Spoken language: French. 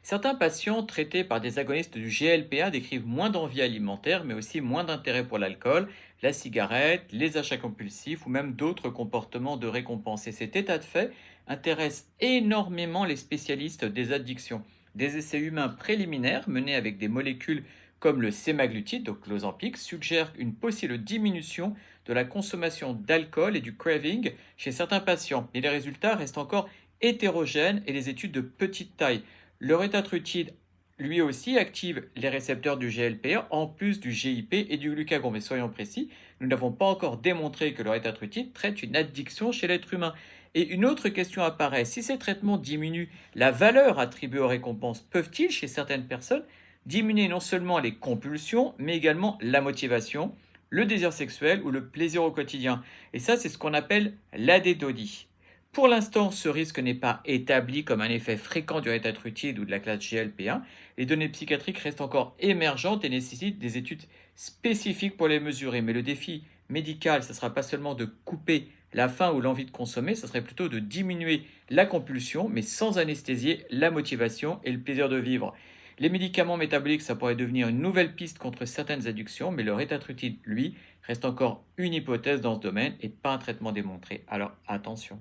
Certains patients traités par des agonistes du GLP-1 décrivent moins d'envie alimentaire, mais aussi moins d'intérêt pour l'alcool, la cigarette, les achats compulsifs ou même d'autres comportements de récompense. Et cet état de fait intéresse énormément les spécialistes des addictions. Des essais humains préliminaires menés avec des molécules comme le sémaglutide, donc l'Ozempic, suggèrent une possible diminution de la consommation d'alcool et du craving chez certains patients. Mais les résultats restent encore hétérogènes et les études de petite taille. Le rétatrutide, lui aussi, active les récepteurs du GLP-1 en plus du GIP et du glucagon. Mais soyons précis, nous n'avons pas encore démontré que le rétatrutide traite une addiction chez l'être humain. Et une autre question apparaît, si ces traitements diminuent la valeur attribuée aux récompenses, peuvent-ils, chez certaines personnes, diminuer non seulement les compulsions, mais également la motivation, le désir sexuel ou le plaisir au quotidien? Et ça, c'est ce qu'on appelle l'adédonie. Pour l'instant, ce risque n'est pas établi comme un effet fréquent du rétatrutide ou de la classe GLP-1. Les données psychiatriques restent encore émergentes et nécessitent des études spécifiques pour les mesurer. Mais le défi médical, ce ne sera pas seulement de couper la faim ou l'envie de consommer, ce serait plutôt de diminuer la compulsion, mais sans anesthésier la motivation et le plaisir de vivre. Les médicaments métaboliques, ça pourrait devenir une nouvelle piste contre certaines addictions, mais le rétatrutide, lui, reste encore une hypothèse dans ce domaine et pas un traitement démontré. Alors attention.